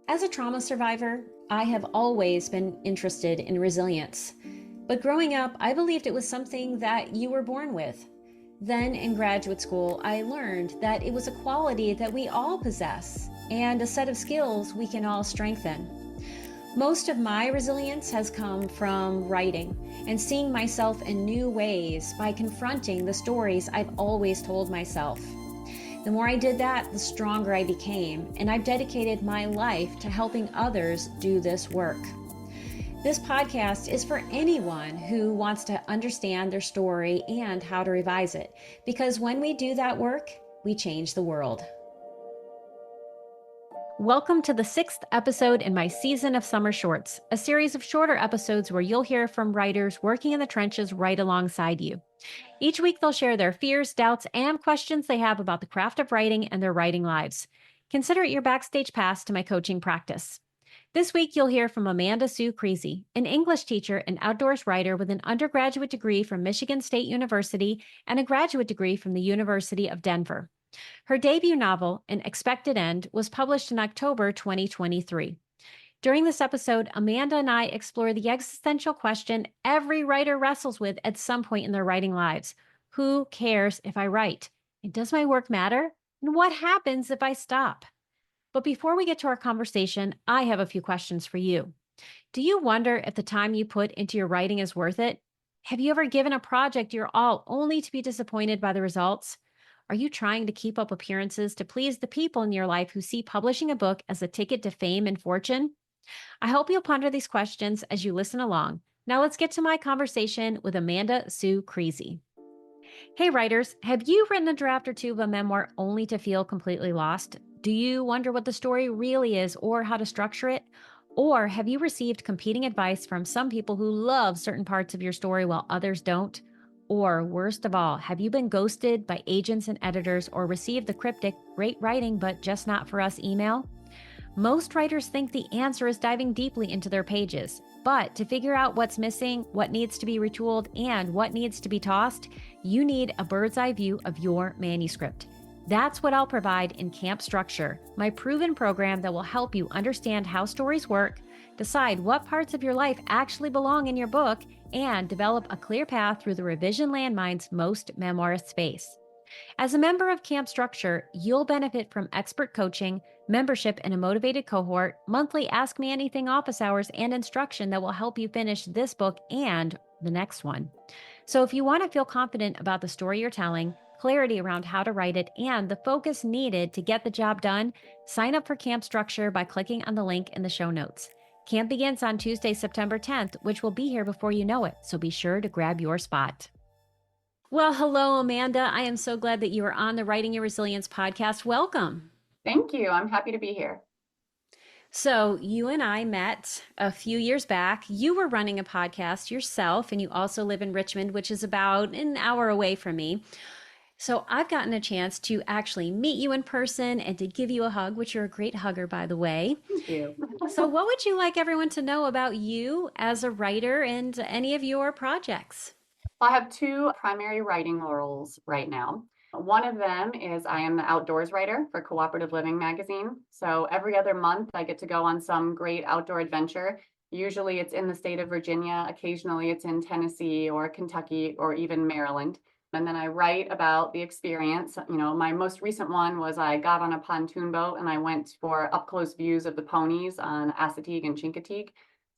As a trauma survivor, I have always been interested in resilience. But growing up, I believed it was something that you were born with. Then in graduate school, I learned that it was a quality that we all possess and a set of skills we can all strengthen. Most of my resilience has come from writing and seeing myself in new ways by confronting the stories I've always told myself. The more I did that, the stronger I became, and I've dedicated my life to helping others do this work. This podcast is for anyone who wants to understand their story and how to revise it, because when we do that work, we change the world. Welcome to the 6th episode in my season of Summer Shorts, a series of shorter episodes where you'll hear from writers working in the trenches right alongside you. Each week, they'll share their fears, doubts, and questions they have about the craft of writing and their writing lives. Consider it your backstage pass to my coaching practice. This week, you'll hear from Amanda Creasey, an English teacher and outdoors writer with an undergraduate degree from Michigan State University and a graduate degree from the University of Denver. Her debut novel, An Expected End, was published in October 2023. During this episode, Amanda and I explore the existential question every writer wrestles with at some point in their writing lives. Who cares if I write? And does my work matter? And what happens if I stop? But before we get to our conversation, I have a few questions for you. Do you wonder if the time you put into your writing is worth it? Have you ever given a project your all only to be disappointed by the results? Are you trying to keep up appearances to please the people in your life who see publishing a book as a ticket to fame and fortune? I hope you'll ponder these questions as you listen along. Now let's get to my conversation with Amanda Creasey. Hey writers, have you written a draft or two of a memoir only to feel completely lost? Do you wonder what the story really is or how to structure it? Or have you received competing advice from some people who love certain parts of your story while others don't? Or worst of all, have you been ghosted by agents and editors or received the cryptic, great writing, but just not for us email? Most writers think the answer is diving deeply into their pages, but to figure out what's missing, what needs to be retooled, and what needs to be tossed, you need a bird's eye view of your manuscript. That's what I'll provide in Camp Structure, my proven program that will help you understand how stories work, decide what parts of your life actually belong in your book, and develop a clear path through the revision landmines most memoirists face. As a member of Camp Structure, you'll benefit from expert coaching, membership in a motivated cohort, monthly Ask Me Anything office hours, and instruction that will help you finish this book and the next one. So if you want to feel confident about the story you're telling, clarity around how to write it, and the focus needed to get the job done, sign up for Camp Structure by clicking on the link in the show notes. Camp begins on Tuesday, September 10th, which will be here before you know it, so be sure to grab your spot. Well, hello, Amanda. I am so glad that you are on the Writing Your Resilience podcast. Welcome. Thank you. I'm happy to be here. So, you and I met a few years back. You were running a podcast yourself, and you also live in Richmond, which is about an hour away from me. So, I've gotten a chance to actually meet you in person and to give you a hug, which you're a great hugger, by the way. Thank you. So, what would you like everyone to know about you as a writer and any of your projects? I have two primary writing roles right now. One of them is I am the outdoors writer for Cooperative Living magazine. So every other month, I get to go on some great outdoor adventure. Usually it's in the state of Virginia. Occasionally it's in Tennessee or Kentucky or even Maryland. And then I write about the experience. My most recent one was I got on a pontoon boat and I went for up close views of the ponies on Assateague and Chincoteague.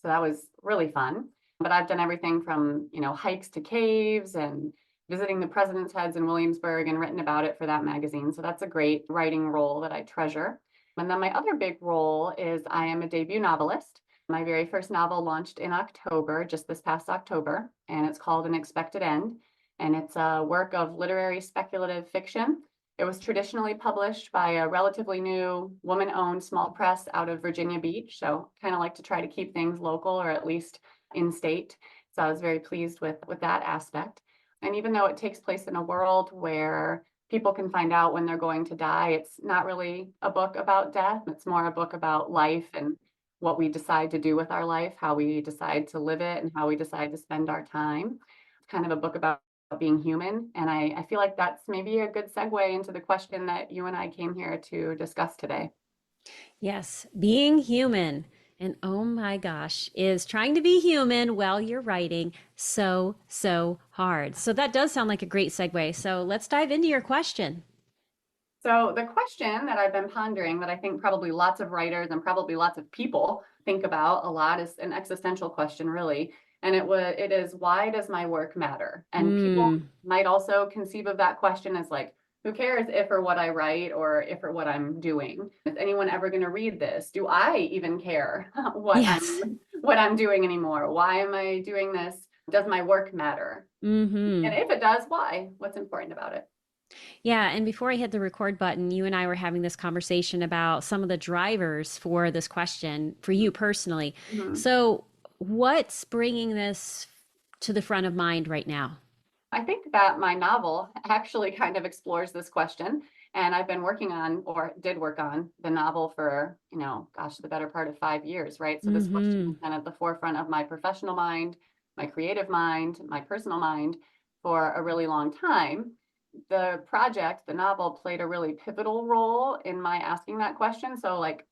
So that was really fun. But I've done everything from, hikes to caves and visiting the President's Heads in Williamsburg and written about it for that magazine. So that's a great writing role that I treasure. And then my other big role is I am a debut novelist. My very first novel launched in October, just this past October, and it's called An Expected End. And it's a work of literary speculative fiction. It was traditionally published by a relatively new woman-owned small press out of Virginia Beach. So kind of like to try to keep things local or at least in state. So I was very pleased with that aspect. And even though it takes place in a world where people can find out when they're going to die, it's not really a book about death. It's more a book about life and what we decide to do with our life, how we decide to live it, and how we decide to spend our time. It's kind of a book about being human. And I feel like that's maybe a good segue into the question that you and I came here to discuss today. Yes, being human. And oh my gosh, is trying to be human while you're writing so hard. So that does sound like a great segue. So let's dive into your question. So the question that I've been pondering that I think probably lots of writers and probably lots of people think about a lot is an existential question, really. And it is, why does my work matter? And people Mm, might also conceive of that question as like, who cares if or what I write or if or what I'm doing? Is anyone ever going to read this? Do I even care yes. what I'm doing anymore? Why am I doing this? Does my work matter? And Mm-hmm. if it does, why? What's important about it? Yeah, and before I hit the record button, you and I were having this conversation about some of the drivers for this question for you personally. Mhm. So, what's bringing this to the front of mind right now? I think that my novel actually kind of explores this question. And I've been working on, or did work on, the novel for, gosh, the better part of 5 years, right? So this question Mm-hmm. has been at the forefront of my professional mind, my creative mind, my personal mind for a really long time. The project, the novel, played a really pivotal role in my asking that question. So, like,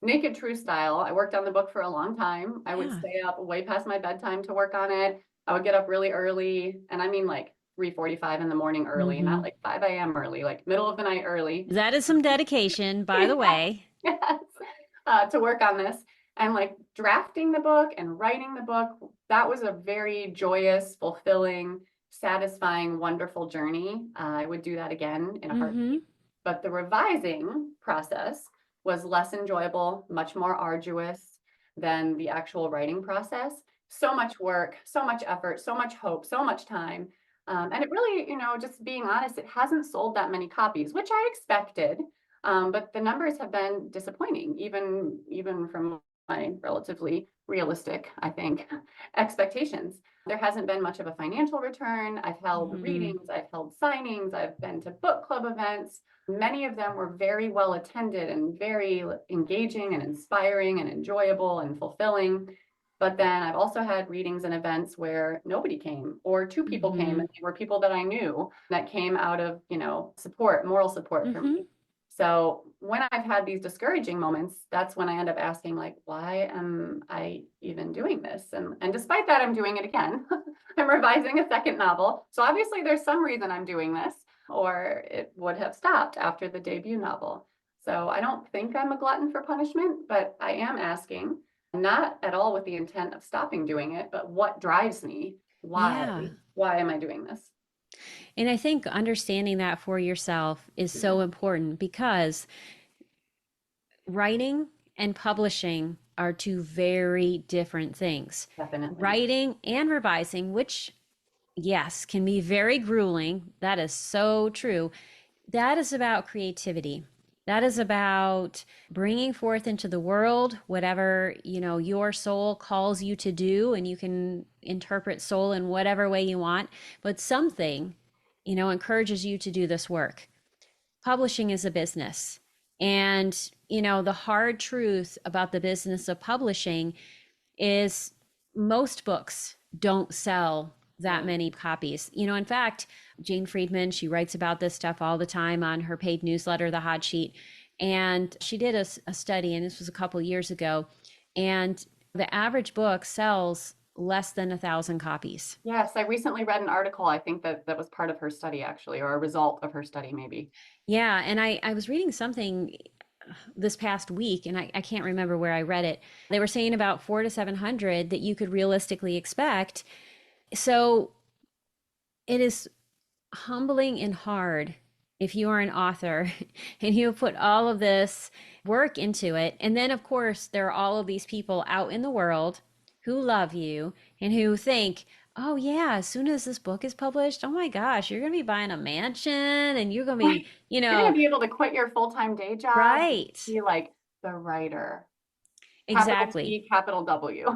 Naked True style, I worked on the book for a long time. I would Yeah. stay up way past my bedtime to work on it. I would get up really early, and I mean like 3:45 in the morning early, not Mm-hmm. like 5 a.m. early, like middle of the night early. That is some dedication, by the Yes, way. yes, to work on this. And like drafting the book and writing the book, that was a very joyous, fulfilling, satisfying, wonderful journey. I would do that again in a Mm-hmm. heartbeat. But the revising process was less enjoyable, much more arduous than the actual writing process. So much work, so much effort, so much hope, so much time. And it really, just being honest, it hasn't sold that many copies, which I expected. But the numbers have been disappointing, even from my relatively realistic, I think, expectations. There hasn't been much of a financial return. I've held Mm-hmm. readings, I've held signings, I've been to book club events. Many of them were very well attended and very engaging and inspiring and enjoyable and fulfilling. But then I've also had readings and events where nobody came, or two people came, Mm-hmm. and they were people that I knew that came out of, support, moral support for Mm-hmm. me. So when I've had these discouraging moments, that's when I end up asking, like, why am I even doing this? And despite that, I'm doing it again. I'm revising a second novel. So obviously there's some reason I'm doing this, or it would have stopped after the debut novel. So I don't think I'm a glutton for punishment, but I am asking, not at all with the intent of stopping doing it, but what drives me? Why? Yeah. Why am I doing this? And I think understanding that for yourself is so important because writing and publishing are two very different things. Definitely. Writing and revising, which, yes, can be very grueling. That is so true. That is about creativity. That is about bringing forth into the world whatever, your soul calls you to do, and you can interpret soul in whatever way you want, but something, encourages you to do this work. Publishing is a business. And, the hard truth about the business of publishing is most books don't sell that Right. many copies. In fact, Jane Friedman, she writes about this stuff all the time on her paid newsletter, The Hot Sheet. And she did a study, and this was a couple years ago. And the average book sells less than 1,000 copies. Yes, I recently read an article. I think that was part of her study, actually, or a result of her study, maybe. Yeah. And I was reading something this past week, and I can't remember where I read it. They were saying about 400 to 700 that you could realistically expect. So it is humbling and hard if you are an author and you put all of this work into it. And then, of course, there are all of these people out in the world who love you and who think, oh, yeah, as soon as this book is published, oh my gosh, you're going to be buying a mansion and you're going to be, You're going to be able to quit your full-time day job and right. be like the writer, capital Exactly. T, capital W.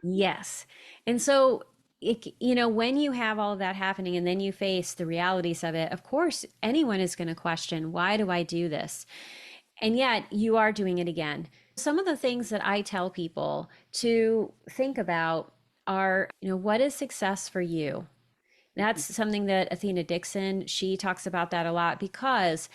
Yes. And so, when you have all of that happening and then you face the realities of it, of course, anyone is going to question, why do I do this? And yet you are doing it again. Some of the things that I tell people to think about are, what is success for you? That's something that Athena Dixon, she talks about that a lot because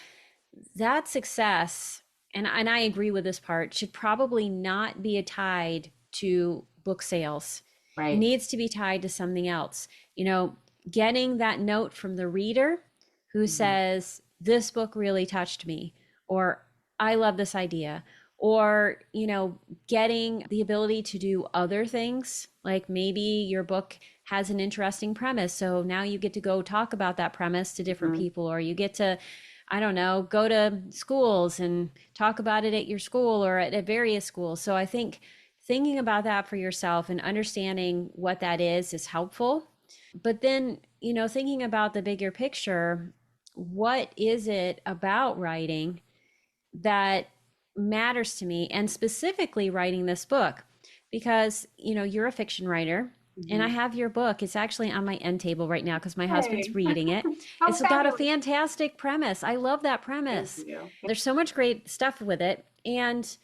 that success And I agree with this part, should probably not be tied to book sales. It Right. needs to be tied to something else. You know, getting that note from the reader who Mhm. says, this book really touched me, or I love this idea, or, you know, getting the ability to do other things. Like maybe your book has an interesting premise. So now you get to go talk about that premise to different Mhm. people, or you get to, I don't know, go to schools and talk about it at your school or at various schools. So I think thinking about that for yourself and understanding what that is helpful. But then, you know, thinking about the bigger picture, what is it about writing that matters to me, and specifically writing this book? Because, you know, you're a fiction writer and I Mhm. have your book. It's actually on my end table right now because my husband's Hey, reading it. how It's got a fabulous. fantastic premise. I love that Thank premise. you. There's so much great stuff with it. And,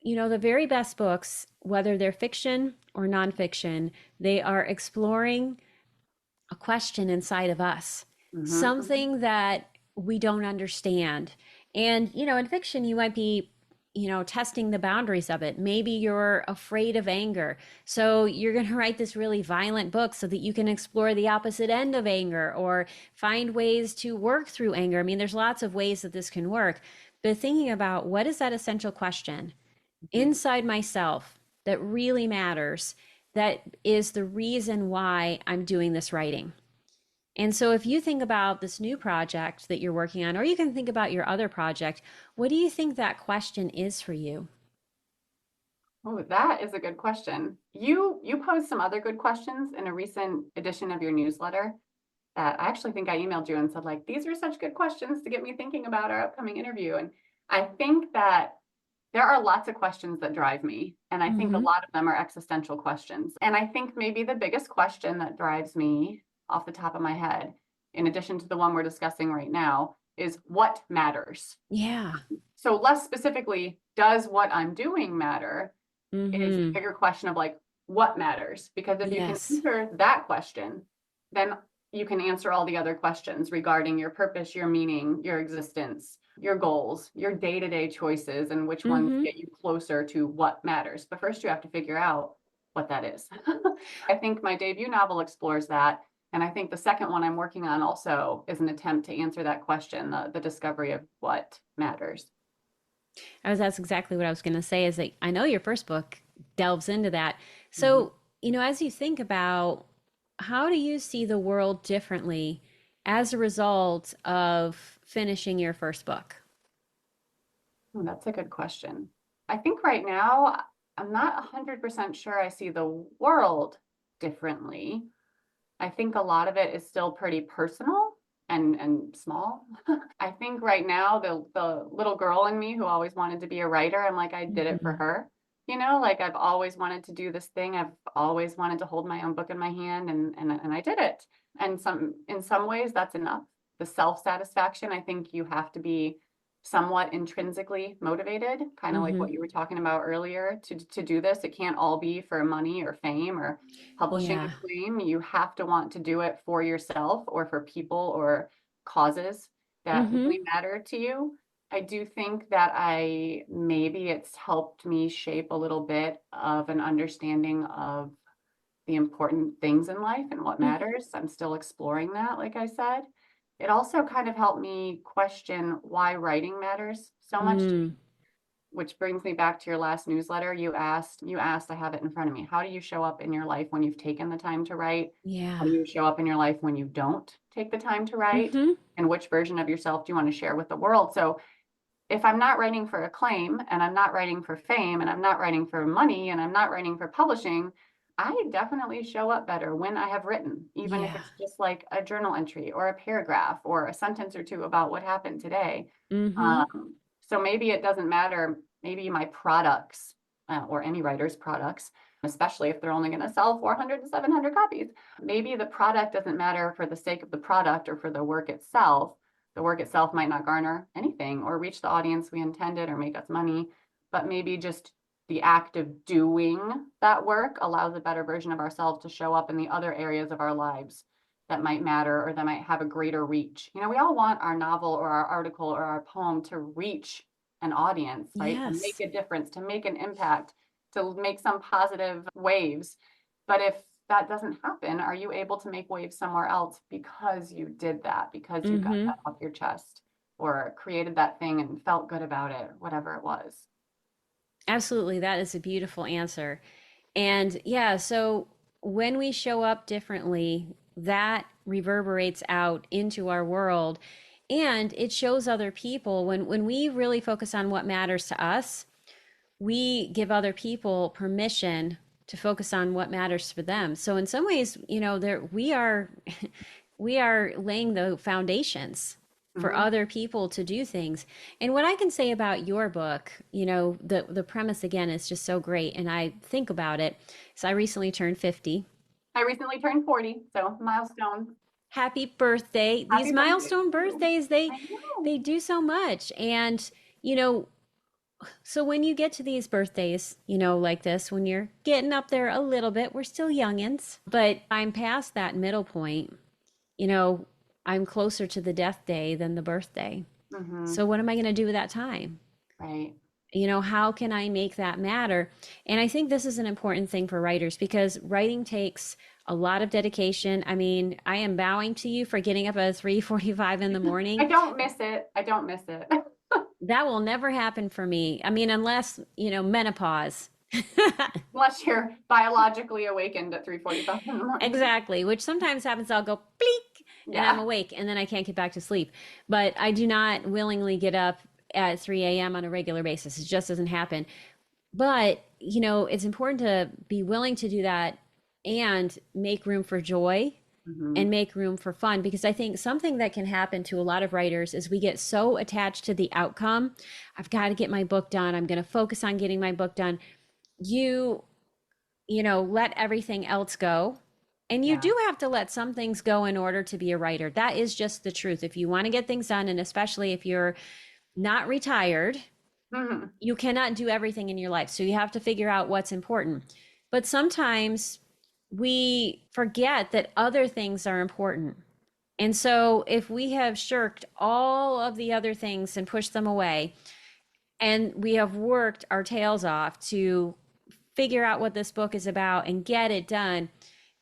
you know, the very best books, whether they're fiction or nonfiction, they are exploring a question inside of us, Mhm. something that we don't understand. And, you know, in fiction, you might be, you know, testing the boundaries of it. Maybe you're afraid of anger. So you're going to write this really violent book so that you can explore the opposite end of anger or find ways to work through anger. I mean, there's lots of ways that this can work. But thinking about what is that essential question Mhm. inside myself that really matters, that is the reason why I'm doing this writing. And so, if you think about this new project that you're working on, or you can think about your other project, what do you think that question is for you? Oh, that is a good question. You posed some other good questions in a recent edition of your newsletter that I actually think I emailed you and said, like, these are such good questions to get me thinking about our upcoming interview. And I think that there are lots of questions that drive me, and I think a Mm-hmm. lot of them are existential questions. And I think maybe the biggest question that drives me off the top of my head, in addition to the one we're discussing right now, is what matters? Yeah. So less specifically, does what I'm doing matter? Is a Mm-hmm. bigger question of like, what matters? Because if you can Yes. answer that question, then you can answer all the other questions regarding your purpose, your meaning, your existence, your goals, your day-to-day choices, and which ones Mm-hmm. get you closer to what matters. But first you have to figure out what that is. I think my debut novel explores that. And I think the second one I'm working on also is an attempt to answer that question, the discovery of what matters. That's exactly what I was going to say, is that I know your first book delves into that. Mhm. So, you know, as you think about how do you see the world differently as a result of finishing your first book? Oh, that's a good question. I think right now, I'm not 100% sure I see the world differently. I think a lot of it is still pretty personal and small. I think right now the little girl in me who always wanted to be a writer, I'm like, I did it for Mm-hmm. her. You know, like I've always wanted to do this thing. I've always wanted to hold my own book in my hand, and I did it. And in some ways that's enough. The self-satisfaction, I think you have to be somewhat intrinsically motivated, kind of like Mm-hmm. what you were talking about earlier, to do this. It can't all be for money or fame or publishing Yeah. acclaim. You have to want to do it for yourself or for people or causes that Mm-hmm. really matter to you. I do think that maybe it's helped me shape a little bit of an understanding of the important things in life and what Mm-hmm. matters. I'm still exploring that, like I said. It also kind of helped me question why writing matters so much to me, Mm. which brings me back to your last newsletter. You asked, I have it in front of me. How do you show up in your life when you've taken the time to write? How Yeah. do you show up in your life when you don't take the time to write? Mm-hmm. And which version of yourself do you want to share with the world? So if I'm not writing for acclaim and I'm not writing for fame and I'm not writing for money and I'm not writing for publishing, I definitely show up better when I have written, even if Yeah. it's just like a journal entry or a paragraph or a sentence or two about what happened today. Mm-hmm. So maybe it doesn't matter. Maybe my products or any writer's products, especially if they're only going to sell 400 to 700 copies, maybe the product doesn't matter for the sake of the product or for the work itself. The work itself might not garner anything or reach the audience we intended or make us money, but maybe just the act of doing that work allows a better version of ourselves to show up in the other areas of our lives that might matter or that might have a greater reach. You know, we all want our novel or our article or our poem to reach an audience, right? To make Yes. a difference, to make an impact, to make some positive waves. But if that doesn't happen, are you able to make waves somewhere else because you did that, because you got Mm-hmm. that off your chest or created that thing and felt good about it, whatever it was? Absolutely. That is a beautiful answer. And yeah, so when we show up differently, that reverberates out into our world and it shows other people when we really focus on what matters to us, we give other people permission to focus on what matters for them. So in some ways, there we are we are laying the foundations for Mm-hmm. other people to do things. And what I can say about your book, the premise again is just so great. And I think about it. So I recently turned 50. I recently turned 40, so milestone. Happy birthday. These Happy birthday to milestone you. birthdays, they I know. they do so much. And you know, so when you get to these birthdays, like this, when you're getting up there a little bit, we're still youngins, but I'm past that middle point. You know, I'm closer to the death day than the birthday. Mm-hmm. So what am I going to do with that time? Right. How can I make that matter? And I think this is an important thing for writers because writing takes a lot of dedication. I mean, I am bowing to you for getting up at 3:45 in the I morning. don't miss it. I don't miss it. That will never happen for me. I mean, unless, menopause. Unless you're biologically awakened at 3:45 in the morning. Exactly, which sometimes happens. I'll go bleak and I'm Yeah. awake and then I can't get back to sleep. But I do not willingly get up at 3 a.m. on a regular basis. It just doesn't happen. But, it's important to be willing to do that and make room for joy Mm-hmm. and make room for fun because I think something that can happen to a lot of writers is we get so attached to the outcome. I've got to get my book done. I'm going to focus on getting my book done. You let everything else go. And you Yeah. do have to let some things go in order to be a writer. That is just the truth. If you want to get things done, and especially if you're not retired, Mm-hmm. you cannot do everything in your life. So you have to figure out what's important. But sometimes we forget that other things are important. And so if we have shirked all of the other things and pushed them away, and we have worked our tails off to figure out what this book is about and get it done,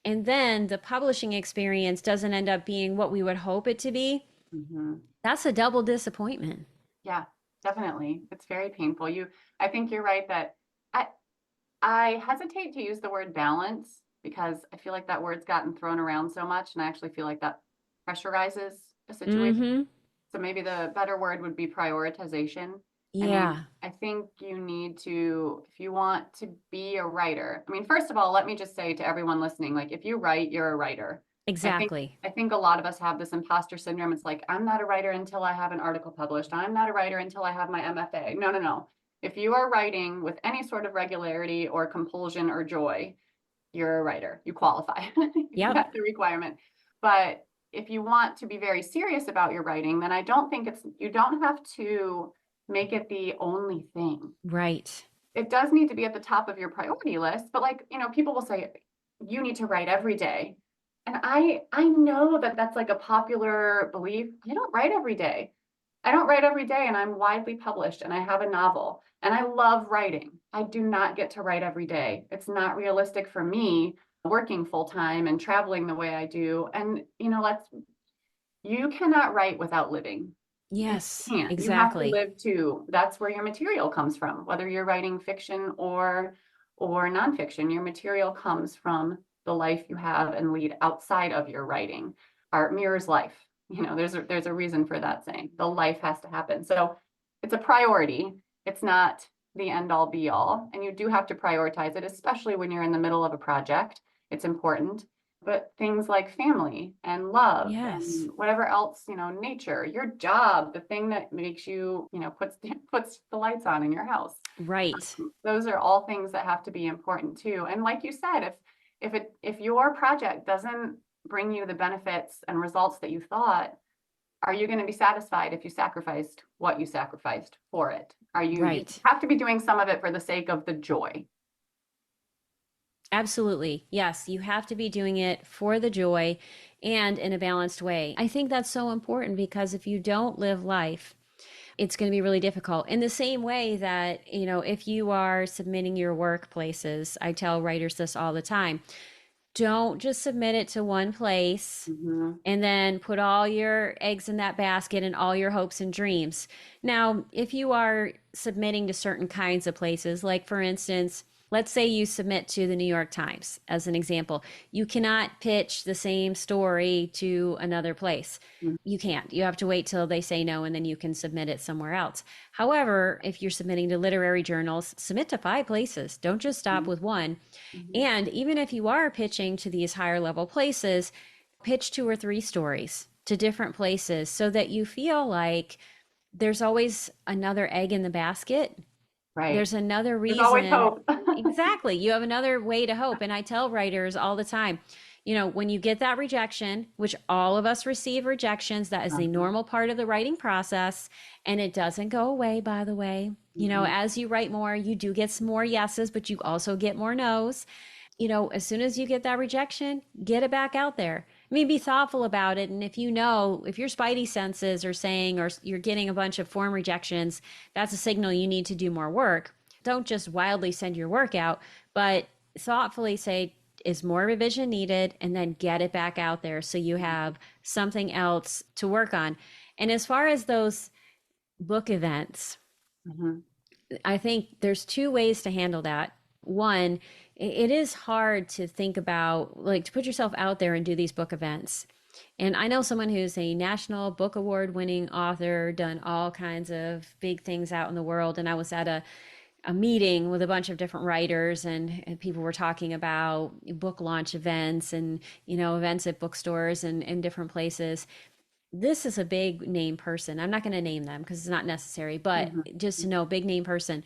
and then the publishing experience doesn't end up being what we would hope it to be, Mm-hmm. that's a double disappointment. Yeah, definitely. It's very painful. I think you're right that I I hesitate to use the word balance because I feel like that word's gotten thrown around so much, and I actually feel like that pressurizes a situation. Mm-hmm. So maybe the better word would be prioritization. I mean, Yeah, I think you need to, if you want to be a writer, I mean, first of all, let me just say to everyone listening, like if you write, you're a writer. I think exactly. I think a lot of us have this imposter syndrome. It's like, I'm not a writer until I have an article published. I'm not a writer until I have my MFA. No, no, no. If you are writing with any sort of regularity or compulsion or joy, you're a writer. You qualify. Yep. That's the requirement. But if you want to be very serious about your writing, then I don't think you don't have to make it the only thing. Right. It does need to be at the top of your priority list, but like, people will say you need to write every day. And I know that that's like a popular belief. I don't write every day. I don't write every day and I'm widely published and I have a novel and I love writing. I do not get to write every day. It's not realistic for me working full time and traveling the way I do. And you cannot write without living. You Yes, can't. You have to exactly. live too. That's where your material comes from. Whether you're writing fiction or nonfiction, your material comes from the life you have and lead outside of your writing. Art mirrors life. There's a reason for that saying. The life has to happen. So it's a priority. It's not the end all be all. And you do have to prioritize it, especially when you're in the middle of a project. It's important. But things like family and love Yes. and whatever else, nature, your job, the thing that makes you, puts the lights on in your house. Right. Those are all things that have to be important too. And like you said, if your project doesn't bring you the benefits and results that you thought, are you going to be satisfied if you sacrificed what you sacrificed for it? You Right. have to be doing some of it for the sake of the joy. Absolutely. Yes, you have to be doing it for the joy and in a balanced way. I think that's so important because if you don't live life, it's going to be really difficult. In the same way that, if you are submitting your workplaces, I tell writers this all the time, don't just submit it to one place Mhm. and then put all your eggs in that basket and all your hopes and dreams. Now, if you are submitting to certain kinds of places, like for instance, let's say you submit to the New York Times as an example, you cannot pitch the same story to another place. Mhm. You can't. You have to wait till they say no and then you can submit it somewhere else. However, if you're submitting to literary journals, submit to 5 places. Don't just stop with one. Mhm. And even if you are pitching to these higher level places, pitch 2 or 3 stories to different places so that you feel like there's always another egg in the basket. Right. There's another There's always reason. hope. Exactly. You have another way to hope. And I tell writers all the time, when you get that rejection, which all of us receive rejections, that is a Uh-huh. normal part of the writing process. And it doesn't go away, by the way. Mhm. As you write more, you do get some more yeses, but you also get more nos. As soon as you get that rejection, get it back out there. I mean, be thoughtful about it. And if your spidey senses are saying, or you're getting a bunch of form rejections, that's a signal you need to do more work. Don't just wildly send your work out, but thoughtfully say, is more revision needed? And then get it back out there so you have something else to work on. And as far as those book events, Mhm. I think there's 2 ways to handle that. One, it is hard to think about, like, to put yourself out there and do these book events. And I know someone who's a national book award winning author, done all kinds of big things out in the world. And I was at a meeting with a bunch of different writers, and people were talking about book launch events and, events at bookstores and different places. This is a big name person. I'm not going to name them because it's not necessary, but Mhm. just to know, big name person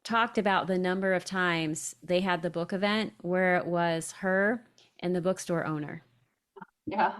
talked about the number of times they had the book event where it was her and the bookstore owner. Yeah.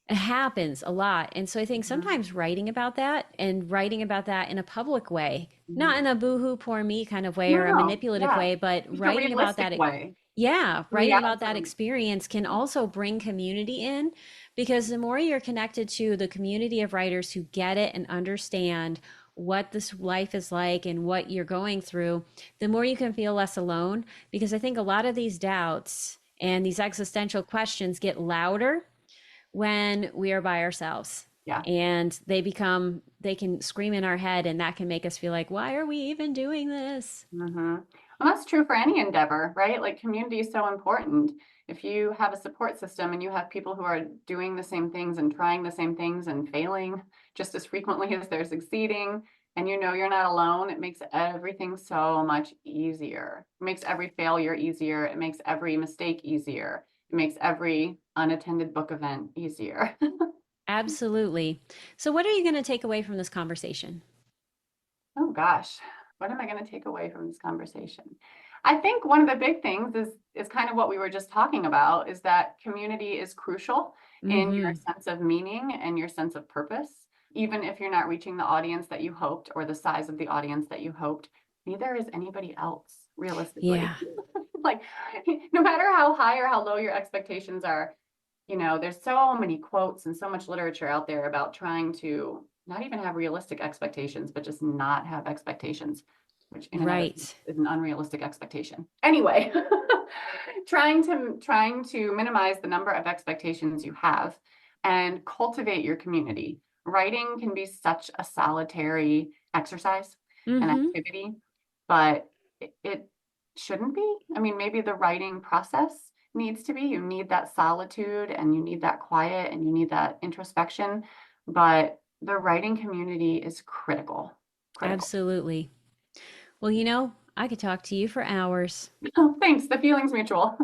It happens a lot. And so I think Mhm. sometimes writing about that and writing about that in a public way, not Mhm. in a boohoo, poor me kind of way No, or a no. manipulative Yeah. way, but Just a writing about realistic that. way. Yeah, writing about that Reality. experience can also bring community in, because the more you're connected to the community of writers who get it and understand what this life is like and what you're going through, the more you can feel less alone. Because I think a lot of these doubts and these existential questions get louder when we are by ourselves. Yeah. And they can scream in our head, and that can make us feel like, why are we even doing this? Mm-hmm. Well, that's true for any endeavor, right? Like community is so important. If you have a support system and you have people who are doing the same things and trying the same things and failing just as frequently as they're succeeding, and you're not alone, it makes everything so much easier. It makes every failure easier. It makes every mistake easier. It makes every unattended book event easier. Absolutely. So, what are you going to take away from this conversation? Oh gosh, what am I going to take away from this conversation? I think one of the big things is kind of what we were just talking about, is that community is crucial in your Hmm. sense of meaning and your sense of purpose. Even if you're not reaching the audience that you hoped or the size of the audience that you hoped, neither is anybody else, realistically. Yeah. Like, no matter how high or how low your expectations are, there's so many quotes and so much literature out there about trying to not even have realistic expectations, but just not have expectations, which in and of itself Right. is an unrealistic expectation. Anyway, trying to minimize the number of expectations you have and cultivate your community. Writing can be such a solitary exercise and Hmm. activity, but it shouldn't be. I mean, maybe the writing process needs to be. You need that solitude and you need that quiet and you need that introspection. But the writing community is critical. Critical. Absolutely. Well, I could talk to you for hours, Oh, thanks. The feeling's mutual.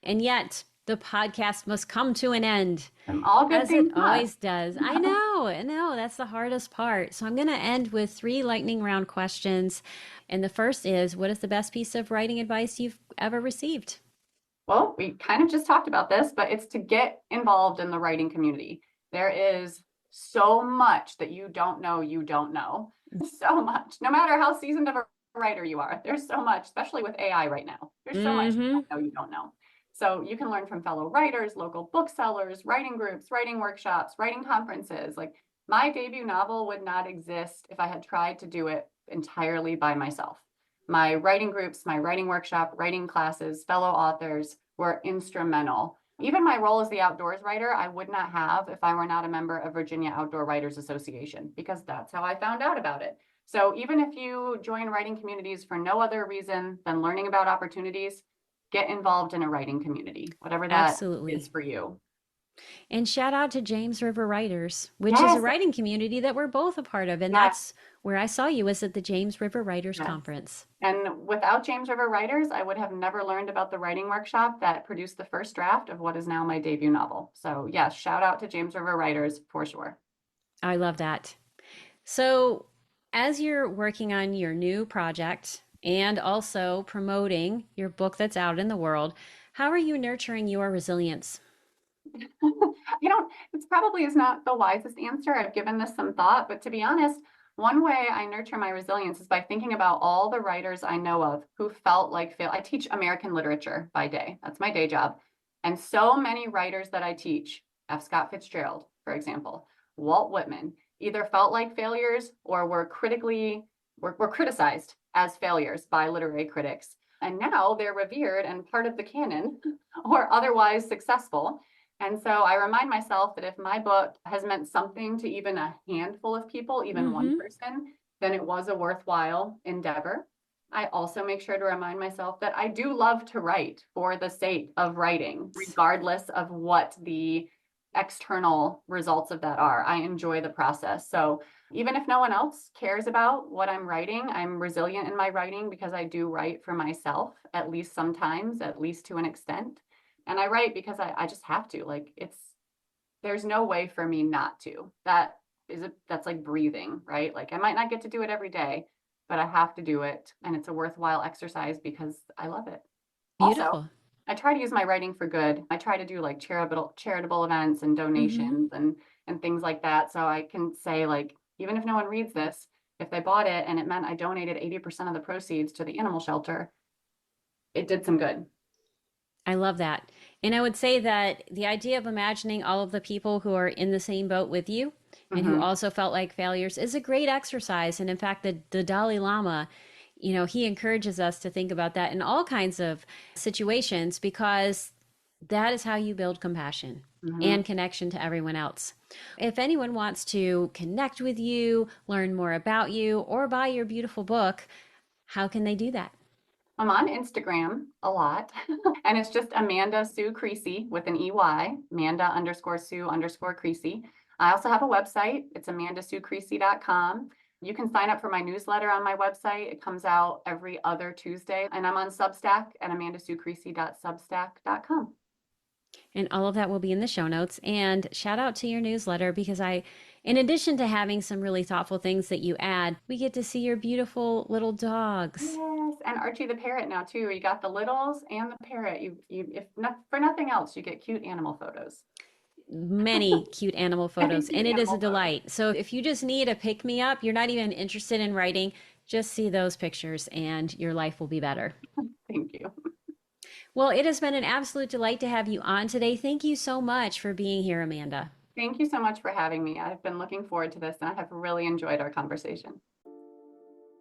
and yet the podcast must come to an end, And all good as it things must. always does. I know, that's the hardest part. So I'm going to end with 3 lightning round questions. And the first is, what is the best piece of writing advice you've ever received? Well, we kind of just talked about this, but it's to get involved in the writing community. There is so much that you don't know, you don't know. So much. No matter how seasoned of a writer you are. There's so much, especially with AI right now. There's so much Mm-hmm. you don't know. So you can learn from fellow writers, local booksellers, writing groups, writing workshops, writing conferences. Like my debut novel would not exist if I had tried to do it entirely by myself. My writing groups, my writing workshop, writing classes, fellow authors were instrumental. Even my role as the outdoors writer, I would not have if I were not a member of Virginia Outdoor Writers Association, because that's how I found out about it. So even if you join writing communities for no other reason than learning about opportunities, get involved in a writing community, whatever that is Absolutely. for you. And shout out to James River Writers, which is a Yes, writing community that we're both a part of. And yes, that's where I saw you, was at the James River Writers yes. Conference. And without James River Writers, I would have never learned about the writing workshop that produced the first draft of what is now my debut novel. So yes, shout out to James River Writers for sure. I love that. So, as you're working on your new project and also promoting your book that's out in the world, how are you nurturing your resilience? It's probably is not the wisest answer. I've given this some thought, but to be honest, one way I nurture my resilience is by thinking about all the writers I know of who felt like fail. I teach American literature by day. That's my day job. And so many writers that I teach, F. Scott Fitzgerald, for example, Walt Whitman, either felt like failures or were criticized as failures by literary critics. And now they're revered and part of the canon or otherwise successful. And so I remind myself that if my book has meant something to even a handful of people, even one Mm-hmm. person, then it was a worthwhile endeavor. I also make sure to remind myself that I do love to write for the sake of writing, regardless of what the external results of that are. I enjoy the process. So even if no one else cares about what I'm writing, I'm resilient in my writing because I do write for myself, at least sometimes, at least to an extent. And I write because I just have to. Like there's no way for me not to. That's like breathing, right? Like I might not get to do it every day, but I have to do it. And it's a worthwhile exercise because I love it. Also, Beautiful. I try to use my writing for good. I try to do like charitable events and Mm-hmm. donations and things like that. So I can say like, even if no one reads this, if they bought it and it meant I donated 80% of the proceeds to the animal shelter, it did some good. I love that. And I would say that the idea of imagining all of the people who are in the same boat with you and who Mm-hmm. also felt like failures is a great exercise. And in fact, the Dalai Lama, he encourages us to think about that in all kinds of situations because that is how you build compassion Mm-hmm. and connection to everyone else. If anyone wants to connect with you, learn more about you, or buy your beautiful book, how can they do that? I'm on Instagram a lot, and it's just Amanda Sue Creasey with an EY, Amanda_Sue_Creasey. I also have a website. It's amandasuecreasey.com. You can sign up for my newsletter on my website. It comes out every other Tuesday, and I'm on Substack at amandasuecreasey.substack.com. And all of that will be in the show notes. And shout out to your newsletter because in addition to having some really thoughtful things that you add, we get to see your beautiful little dogs. Yes, and Archie the parrot now too. You got the littles and the parrot. You if not for nothing else, you get cute animal photos. Many cute animal Many photos, cute and it is a animal photos. delight. So if you just need a pick me up, you're not even interested in writing, just see those pictures and your life will be better. Thank you. Well, it has been an absolute delight to have you on today. Thank you so much for being here, Amanda. Thank you so much for having me. I've been looking forward to this and I have really enjoyed our conversation.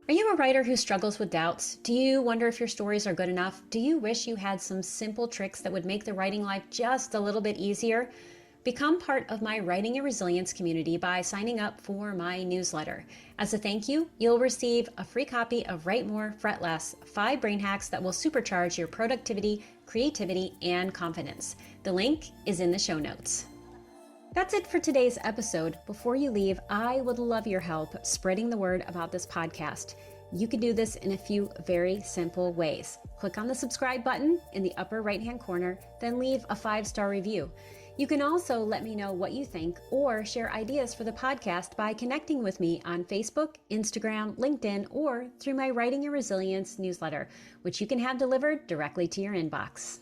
Are you a writer who struggles with doubts? Do you wonder if your stories are good enough? Do you wish you had some simple tricks that would make the writing life just a little bit easier? Become part of my Writing and Resilience community by signing up for my newsletter. As a thank you, you'll receive a free copy of Write More, Fret Less, 5 brain hacks that will supercharge your productivity, creativity, and confidence. The link is in the show notes. That's it for today's episode. Before you leave, I would love your help spreading the word about this podcast. You can do this in a few very simple ways. Click on the subscribe button in the upper right-hand corner, then leave a 5-star review. You can also let me know what you think or share ideas for the podcast by connecting with me on Facebook, Instagram, LinkedIn, or through my Writing and Resilience newsletter, which you can have delivered directly to your inbox.